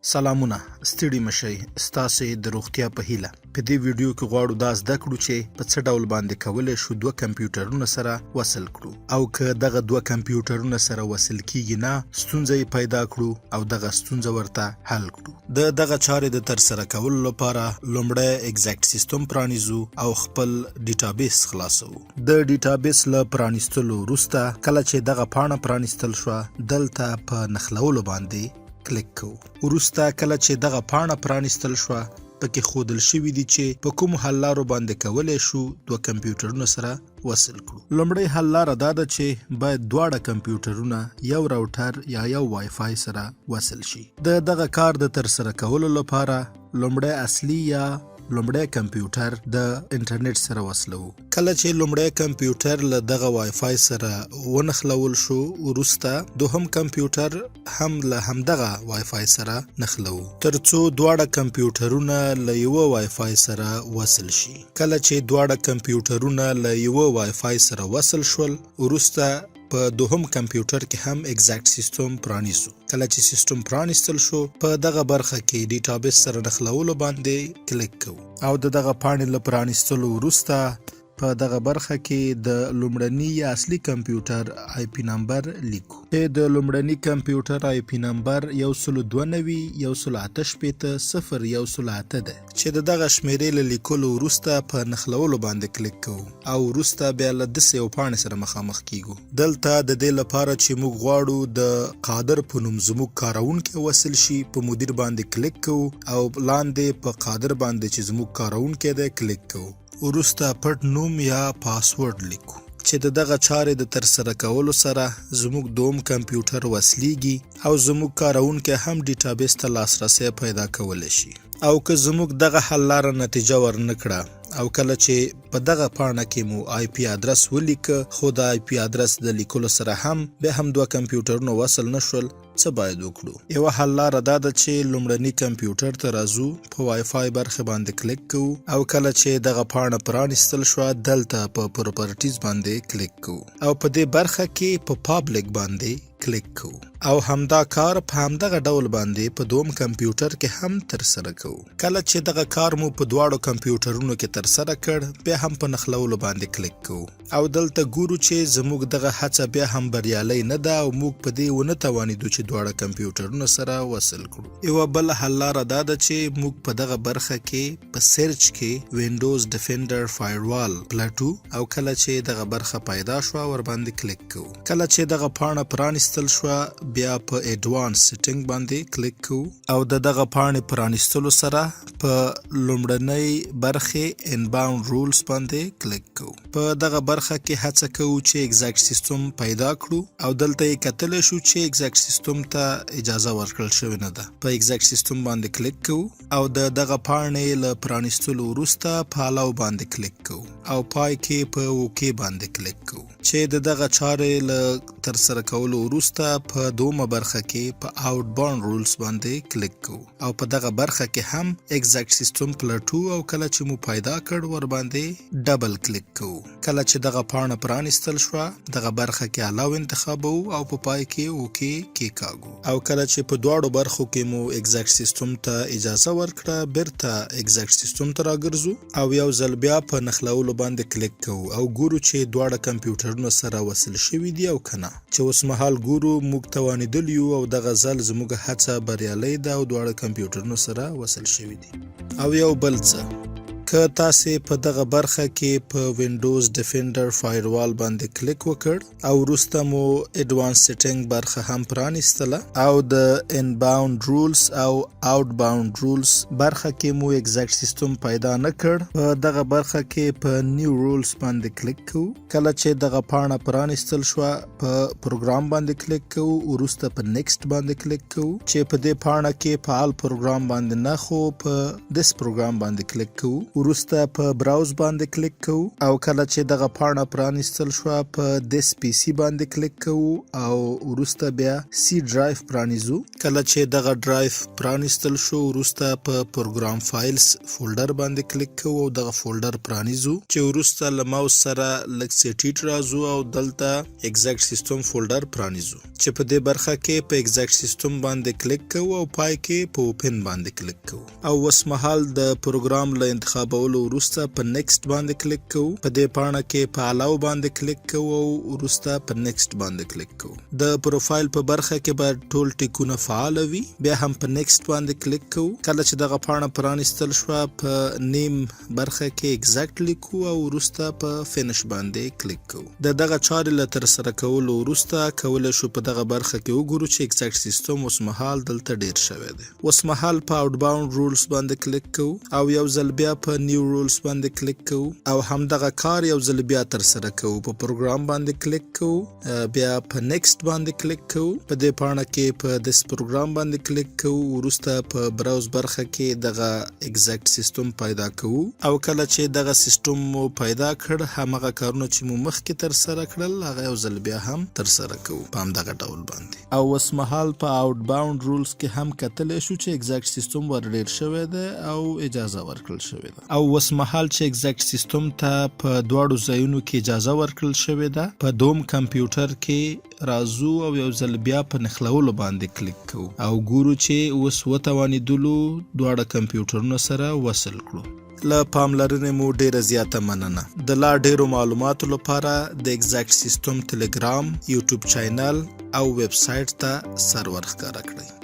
سلامونه ستړي مشئ ستاسو د روغتیا په هیله په دې ویډیو کې غواړو دا زده کړو چې په څه ډول باندې کولای شو دوه کمپیوټرونه سره وصل کړو او که دغه دوه کمپیوټرونه سره وصل کیږي نه ستونزه پیدا کړو او دغه ستونزه ورته حل کړو د دغه چارې د تر سره کولو لپاره لومړی ایګزاکت سیستم پرانیزو او خپل ډیټابیس خلاصو د ډیټابیس له پرانیستلو وروسته کله چې دغه پاڼه پرانیستل شو دلته په نښلولو باندې کلیک کوو وروسته کله چې دغه پاڼه پرانیستل شو پکې ښودل شوي دي چې په کومو حل لارو باندې کولی شو دوه کمپیوټرونه سره وصل کړو لومړی حل لاره دا ده چې باید دواړه کمپیوټرونه یو راوټر یا یو وای فای سره وصل شي د دغه کار د تر سره کولو لپاره لومړی اصلي یا لومړی کمپیوټر د انټرنیټ سره وصلو کله چې لومړی کمپیوټر له دغه وای فای سره ونښلول شو وروسته دوهم کمپیوټر هم له همدغه وای فای سره نښلو ترڅو دواړه کمپیوټرونه له یوه وای فای سره وصل شي کله چې دواړه کمپیوټرونه له یوه وای فای سره وصل شول وروسته په دوهم کمپیوټر کې هم ایګزاکت سیستم پرانیسو کله چې سیستم پرانیستل شو په دغه برخه کې ډیټابیس سره نښلولو باندې کلیک کوو او دغه پاڼې له پرانیستلو وروسته په دغه برخه کې د لومړني یا اصلي کمپیوټر آی پی نمبر لیکو چې د لومړني کمپیوټر آی پی نمبر 192.168.0.108 ده چې دغه شمیرې له لیکلو وروسته په نښلولو باندې کلیک کوو او وروسته بیا له داسې یو پاڼې سره مخامخ کیږو دلته د دې لپاره چې موږ غواړو د قادر په نوم زموږ کاروونکی وصل شي په مدیر باندې کلیک کوو او لاندې په قادر باندې چې زموږ کاروونکی دی کلیک کوو وروسته پټ نوم یا پاسورډ لیکو چې دغه چارې د تر سره کولو سره زموږ دوم کمپیوټر وصلیږي او زموږ کاروونکی هم ډیټابیس ته لاسرسی پیدا کولی شي او که زموږ دغه حل لاره نتیجه ورنکړه او کله چې په دغه پاڼه کې مو آی پی ادرس ولیکه خو د آی پی ادرس د لیکلو سره هم بیا هم دوه کمپیوټرونه وصل نشول څه باید وکړو یوه حل لاره دا ده چې لومړني کمپیوټر ته راځو په وای فای برخه باندې کلیک کوو او کله چې دغه پاڼه پرانیستل شوه دلته په پراپرټیز باندې کلیک کوو او په دې برخه کې په پابلیک باندې کلیک کوو او همدا کار په همدغه ډول باندې په دوم کمپیوټر کې هم تر سره کوو کله چې دغه کار مو په دواړو کمپیوټرونو کې تر سره کړ بیا هم په نښلولو باندې کلیک کوو او دلته ګورو چې زموږ دغه هڅه بیا هم بریالۍ نه ده او موږ په دې ونه توانېدو چې دواړه کمپیوټرونه سره وصل کړو یوه بله حل لاره دا ده چې موږ په دغه برخه کې په سرچ کې ويندوز ډیفینډر فایروال پلټو او کله چې دغه برخه پیدا شوه ور باندې کلیک کوو کله چې دغه پاڼه پرانیستل شوه بیا په ایډوانس سیټینګ باندې کلیک کوو او دغه پاڼې پرانیستلو سره په لومړنۍ برخې انباوند رولز باندې کلیک کوو په دغه برخه کې هڅه کوو چې ایګزاکت سیستم پیدا کړو او دلته یې کتلی شو چې ایګزاکت سیستم ته اجازه ورکړل شوې نه ده په ایګزاکت سیستم باندې کلیک کوو او دغه پاڼې له پرانیستلو وروسته په الاو باندې کلیک کوو او پای کې په اوکې باندې کلیک کوو چې دغه چارې له تر سره کولو وروسته په دومه برخه کې په آوټ باوند رولز باندې کلیک کوو او په دغه برخه کې هم ایګزاکت سیستم پلټو او کله چې مو پیدا کړ ور باندې ډبل کلیک کوو کله چې دغه پاڼه پرانیستل شوه دغه برخه کې الاو انتخابو او په پای کې اوکې کېکاږو او کله چې په دواړو برخو کې مو ایګزاکت سیستم ته اجازه ورکړه بیرته ایګزاکت سیستم ته راګرځو او یو ځل بیا په نښلولو باندې کلیک کوو او ګورو چې دواړه کمپیوټرونه سره وصل شوي دي او کنه چې اوس مهال ګورو موږ توانېدل یو او دغه ځل زموږ هڅه بریالۍ ده او دواړه کمپیوټرونه سره وصل شوي دي او یو بل څه که تاسې په دغه برخه کې په ويندوز ډیفینډر فایروال باندې کلیک وکړ او وروسته مو ایډوانس سیټینګ برخه هم پرانیستله او د انباوند رولز او آوټ باوند رولز برخه کې مو ایګزاکت سیستم پیدا نه کړ په دغه برخه کې په نیو رولز باندې کلیک کوو کله چې دغه پاڼه پرانیستل شوه په پروګرام باندې کلیک کوو وروسته په نیکسټ باندې کلیک کوو چې په دې پاڼه کې فعال پروګرام باندې نه خو په دس پروګرام باندې کلیک کوو وروسته په براوز باندې کلیک کوو او کله چې دغه پاڼه پرانیستل شوه په دس پی سی باندې کلیک کوو او وروسته بیا سی ډرایو پرانیزو. کله چې دغه ډرایو پرانیستل شو وروسته په پروګرام فایلز فولډر باندې کلیک کوو او دغه فولډر پرانیزو چې وروسته له ماوس سره لږ سیټیټ رازو او دلته ایګزاکت سیستم فولډر پرانیزو چې په دې برخه کې په ایګزاکت سیستم باندې کلیک کوو او پای کې په اوپن باندې کلیک کوو او اوس مهال د پروګرام له انتخابولو وروسته په نیکسټ باندې کلیک کوو. په دې پاڼه کې په الاو باندې کلیک کوو او وروسته په نیکسټ باندې کلیک کوو. د پروفایل په برخه کې باید ټول ټیکونه فعال وي. بیا هم په نیکسټ باندې کلیک کوو. کله چې دغه پاڼه پرانیستل شوه په نیم برخه کې ایګزاکت لیکو او وروسته په فینش باندې کلیک کوو. د دغه چارې له ترسره کولو وروسته کولی شو په دغه برخه کې وګورو چې ایګزاکت سیستم اوس مهال دلته ډیر شوی دی. اوس مهال په آوټ باوند رولز باندې کلیک کوو او یو ځل بیا په نیو رولز باندې کلیک کوو او همدغه کار یو ځل بیا ترسره کوو. په پروګرام باندې کلیک کوو، بیا په نیکسټ باندې کلیک کوو. په دې پاڼه کې په دس پروګرام باندې کلیک کوو. وروسته په براوز برخه کې دغه ایګزاکت سیستم پیدا کوو او کله چې دغه سیستم مو پیدا کړ همغه کارونه چې مو مخکې ترسره کړل هغه یو ځل بیا هم ترسره کوو په همدغه ډول باندې. او اوس مهال په آوټ باوند رولز کې هم کتلی شو چې ایګزاکت سیستم ور ډیر شوی دی او اجازه ورکړل شوې ده. او اوس مهال چې ایګزاکت سیستم ته په دواړو ځایونو کې اجازه ورکړل شوې ده په دویم کمپیوټر کې راځو او یو ځل بیا په نښلولو باندې کلیک کوو او ګورو چې اوس وتوانېدلو دواړه کمپیوټرونه سره وصل کړو. له پاملرنې مو ډیره زیاته مننه. د لا ډیرو معلوماتو لپاره د ایګزاکت سیستم ټلګرام، یوټیوب چینل او ویب سایټ ته سر ورښکاره کړئ.